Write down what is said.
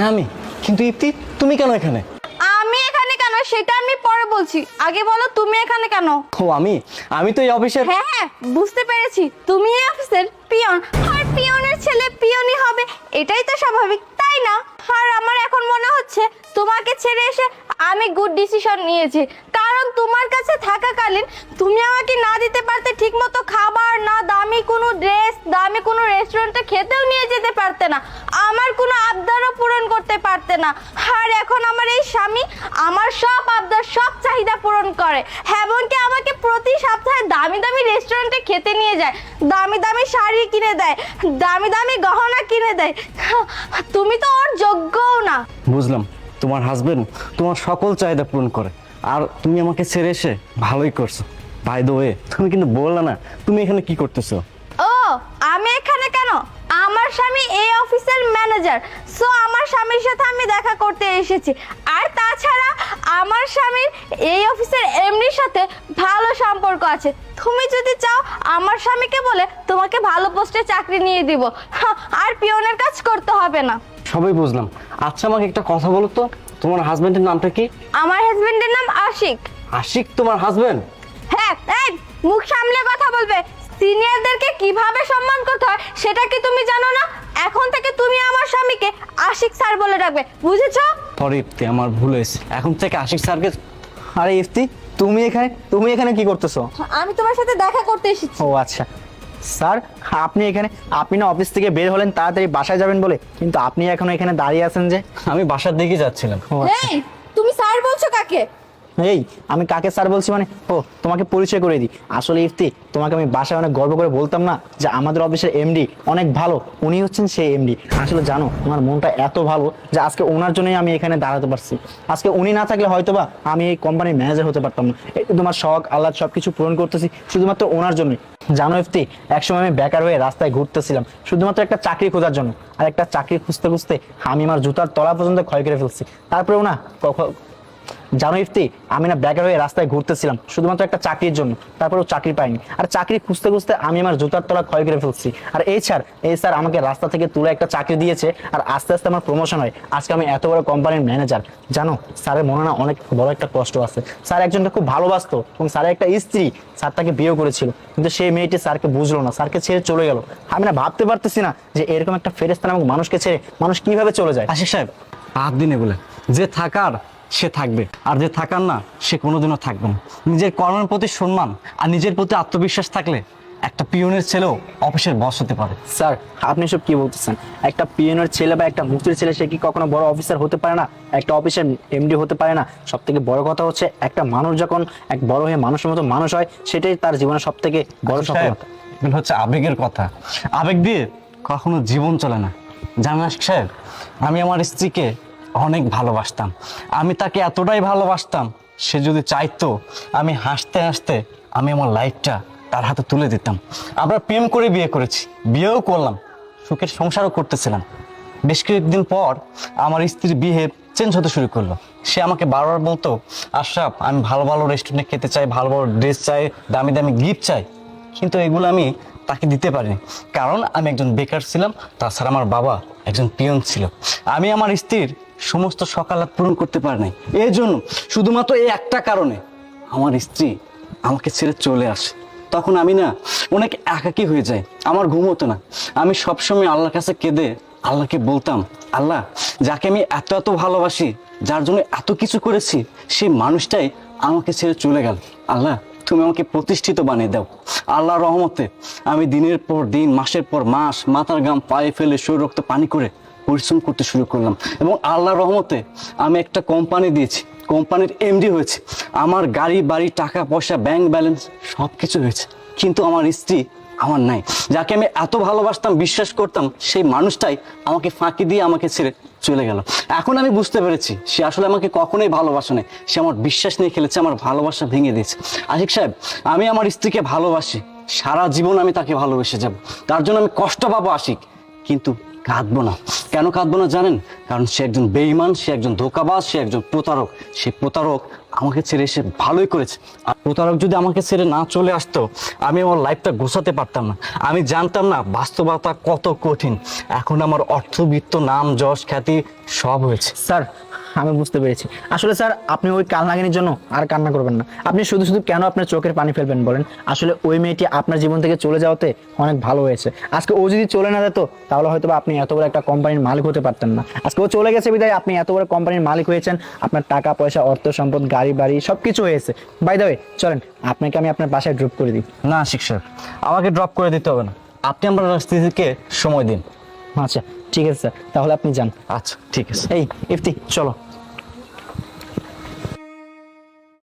হ্যাঁ আমি, কিন্তু ইপ্তি তুমি কেন এখানে? আমি এখানে কেন সেটা আমি পরে বলছি, আগে বলো তুমি এখানে কেন? ও আমি তো এই অফিসের। হ্যাঁ হ্যাঁ বুঝতে পেরেছি, তুমি এই অফিসের পিয়ন। আর পিয়নের ছেলে পিয়নই হবে, এটাই তো স্বাভাবিক, তাই না? আর আমার এখন মনে হচ্ছে তোমাকে ছেড়ে এসে আমি গুড ডিসিশন নিয়েছি, কারণ তোমার কাছে থাকাকালীন তুমি আমাকে না দিতে পারতে ঠিকমতো খাবার, না দামি কোনো ড্রেস, দামি কোনো রেস্টুরেন্টে খেতেও নিয়ে যেতে পারতে না, আমার কোনো আবদারও পূরণ করতে পারতে না। আর এখন আমার এই স্বামী আমার সব আবদার, সব চাহিদা পূরণ করে, এমনকি আমাকে প্রতি সপ্তাহে দামি দামি রেস্টুরেন্টে খেতে নিয়ে যায়, দামি দামি শাড়ি কিনে দেয়, দামি দামি গহনা কিনে দেয়। তুমি তো ওর যোগ্যও না। বুঝলাম, তোমার হাজবেন্ড তোমার সকল চাহিদা পূরণ করে, আর তুমি আমাকে ছেড়ে এসে ভালোই করছো। বাই দ্য ওয়ে, তুমি কিন্তু বললে না তুমি এখানে কি করতেছো? ও আমি এখানে কেন? আমার স্বামী এই অফিসের ম্যানেজার, সো আমার স্বামীর সাথে আমি দেখা করতে এসেছি। আর তাছাড়া আমার স্বামীর এই অফিসের এমডির সাথে ভালো সম্পর্ক আছে, তুমি যদি চাও আমার স্বামীকে বলে তোমাকে ভালো পোস্টে চাকরি নিয়ে দিব, আর পিয়নের কাজ করতে হবে না। সবই বুঝলাম। আচ্ছা আমাকে একটা কথা বলো তো, তোমার হাজবেন্ডের নামটা কি? আমার হাজবেন্ডের নাম আশিক। আশিক তোমার হাজবেন্ড? হ্যাঁ, এই মুখ সামলে কথা বলবে। সিনিয়রদেরকে কিভাবে সম্মান করতে হয় সেটা কি তুমি জানো না? এখন থেকে তুমি আমার স্বামীকে আশিক স্যার বলে ডাকবে, বুঝেছো? সরি ইফতি, আমার ভুল হয়েছে, এখন থেকে আশিক স্যারকে। আরে ইফতি, তুমি এখানে কি করতেছো? আমি তোমার সাথে দেখা করতে এসেছি। ও আচ্ছা স্যার, আপনি না অফিস থেকে বের হলেন তাড়াতাড়ি বাসায় যাবেন বলে, কিন্তু আপনি এখনো এখানে দাঁড়িয়ে আছেন যে? আমি বাসার দিকে যাচ্ছিলাম। ও আচ্ছা। এই তুমি স্যার বলছো কাকে? এই আমি কাকে স্যার বলছি মানে, ও তোমাকে পরিচয় করে দিই। আসলে ইফতি, তোমাকে আমি বাসায় অনেক গর্ব করে বলতাম না যে আমাদের অফিসের এমডি অনেক ভালো, উনি হচ্ছেন সেই এমডি। আসলে জানো আমার মনটা এত ভালো যে আজকে ওনার জন্যই আমি এখানে দাঁড়াতে পারছি। আজকে উনি না থাকলে হয়তোবা আমি এই কোম্পানির ম্যানেজার হতে পারতাম না। এই তোমার শখ আল্লাহ সবকিছু পূরণ করতেছি শুধুমাত্র ওনার জন্যই। জানো ইফতি, একসময় আমি বেকার হয়ে রাস্তায় ঘুরতেছিলাম শুধুমাত্র একটা চাকরি খোঁজার জন্য, আর একটা চাকরি খুঁজতে খুঁজতে আমি আমার জুতার তলা পর্যন্ত ক্ষয় করে ফেলছি। তারপরেও না জানো ইফতি, আমি না বেকার হয়ে রাস্তায় ঘুরতেছিলাম শুধুমাত্র একটা চাকরির জন্য, তারপরেও চাকরি পাইনি, আর চাকরি খুঁজতে খুঁজতে আমি আমার জুতার তলা ক্ষয় করে ফেলছি। আর এই স্যার আমাকে রাস্তা থেকে তুলে একটা চাকরি দিয়েছে, আর আস্তে আস্তে আমার প্রমোশন হয়, আজকে আমি এত বড় কোম্পানির ম্যানেজার। জানো স্যারের মনে না অনেক বড় একটা কষ্ট আছে। স্যার একজনকে খুব ভালোবাসতো এবং স্যারের একটা স্ত্রী স্যার তাকে বিয়ে করেছিল, কিন্তু সেই মেয়েটি স্যারকে বুঝলো না, স্যারকে ছেড়ে চলে গেল। আমি না ভাবতে পারতেছি না যে এরকম একটা ফেরেশতা নামক মানুষকে ছেড়ে মানুষ কিভাবে চলে যায়। আশিক সাহেব, হাত দিনে বলে যে থাকার সে থাকবে, আর যে থাকার না সে কোনোদিনও থাকবে না। নিজের কর্মের প্রতি সম্মান আর নিজের প্রতি আত্মবিশ্বাস থাকলে একটা পিয়নের ছেলেও অফিসের বস হতে পারে। স্যার আপনি সব কি বলতেছেন? একটা পিএনের ছেলে বা একটা মুক্তির ছেলে সে কি কখনো বড় অফিসার হতে পারে না? একটা অফিসের এমডি হতে পারে না? সব থেকে বড় কথা হচ্ছে একটা মানুষ যখন এক বড় হয়ে মানুষের মতো মানুষ হয়, সেটাই তার জীবনের সব থেকে বড় সফলতা। এগুলো হচ্ছে আবেগের কথা, আবেগ দিয়ে কখনো জীবন চলে না। জানেন আশিক সাহেব, আমি আমার স্ত্রীকে অনেক ভালোবাসতাম, আমি তাকে এতটাই ভালোবাসতাম, সে যদি চাইতো আমি হাসতে হাসতে আমি আমার লাইফটা তার হাতে তুলে দিতাম। আমরা প্রেম করে বিয়ে করেছি, বিয়েও করলাম, সুখের সংসারও করতেছিলাম। বেশ কিছুদিন পর আমার স্ত্রীর বিহেভ চেঞ্জ হতে শুরু করলো। সে আমাকে বারবার বলতো, আশরাফ আমি ভালো ভালো রেস্টুরেন্টে খেতে চাই, ভালো ভালো ড্রেস চাই, দামি দামি গিফট চাই, কিন্তু এগুলো আমি তাকে দিতে পারিনি, কারণ আমি একজন বেকার ছিলাম, তাছাড়া আমার বাবা একজন পিয়ন ছিল। আমি আমার স্ত্রীর সমস্ত সকালাত পূরণ করতে পারি নাই। এই জন্য শুধুমাত্র এই একটা কারণে আমার স্ত্রী আমাকে ছেড়ে চলে আসে। তখন আমি না অনেক একাকী হয়ে যাই, আমার ঘুম হতো না। আমি সবসময় আল্লাহর কাছে কেঁদে আল্লাহকে বলতাম, আল্লাহ যাকে আমি এত এত ভালোবাসি, যার জন্য এত কিছু করেছি, সেই মানুষটাই আমাকে ছেড়ে চলে গেল। আল্লাহ তুমি আমাকে প্রতিষ্ঠিত বানিয়ে দাও। আল্লাহর রহমতে আমি দিনের পর দিন, মাসের পর মাস মাথার ঘাম পায়ে ফেলে শরীর রক্ত পানি করে পরিশ্রম করতে শুরু করলাম, এবং আল্লাহর রহমতে আমি একটা কোম্পানি দিয়েছি, কোম্পানির এমডি হয়েছে, আমার গাড়ি বাড়ি টাকা পয়সা ব্যাংক ব্যালেন্স সব কিছু হয়েছে, কিন্তু আমার স্ত্রী আমার নাই। যাকে আমি এত ভালোবাসতাম, বিশ্বাস করতাম, সেই মানুষটাই আমাকে ফাঁকি দিয়ে আমাকে ছেড়ে চলে গেল। এখন আমি বুঝতে পেরেছি সে আসলে আমাকে কখনোই ভালোবাসে না, সে আমার বিশ্বাস নিয়ে খেলেছে, আমার ভালোবাসা ভেঙে দিয়েছে। আশিক সাহেব, আমি আমার স্ত্রীকে ভালোবাসি, সারা জীবন আমি তাকে ভালোবেসে যাব, তার জন্য আমি কষ্ট পাবো আশিক, কিন্তু কাঁদবো না। কেন কাঁদবো না জানেন? কারণ সে একজন বেঈমান, সে একজন ধোঁকাবাজ, সে একজন প্রতারক। সে প্রতারক আমাকে ছেড়ে এসে ভালোই করেছে। আর প্রতারক যদি আমাকে ছেড়ে না চলে আসতো, আমি আমার লাইফটা গোছাতে পারতাম না। আমি জানতাম না বাস্তবতা কত কঠিন। এখন আমার অর্থবিত্ত, নাম, যশ, খ্যাতি সব হয়েছে। স্যার আমি বুঝতে পেরেছি। আসলে স্যার আপনি ওই কাল নাগিনীর জন্য আর কান্না করবেন না। আপনি শুধু শুধু কেন আপনার চোখের পানি ফেলবেন বলেন? আসলে ওই মেয়েটি আপনার জীবন থেকে চলে যাওয়াতে অনেক ভালো হয়েছে। আজকে ও যদি চলে না যেত তাহলে হয়তো বা আপনি এত বড় একটা কোম্পানির মালিক হতে পারতেন না। আজকে ও চলে গেছে বিদায় আপনি এত বড় কোম্পানির মালিক হয়েছেন। আপনার টাকা পয়সা, অর্থ সম্পদ, গাড়ি বাড়ি সবকিছু হয়েছে। বাই দ্য ওয়ে চলেন আপনাকে আমি আপনার বাসায় ড্রপ করে দিই। না শিক্ষক, আমাকে ড্রপ করে দিতে হবে না। আপনি আমার স্ত্রীকে সময় দিন। আচ্ছা ঠিক আছে স্যার, তাহলে আপনি যান। আচ্ছা ঠিক আছে। এই ইফতি চলো।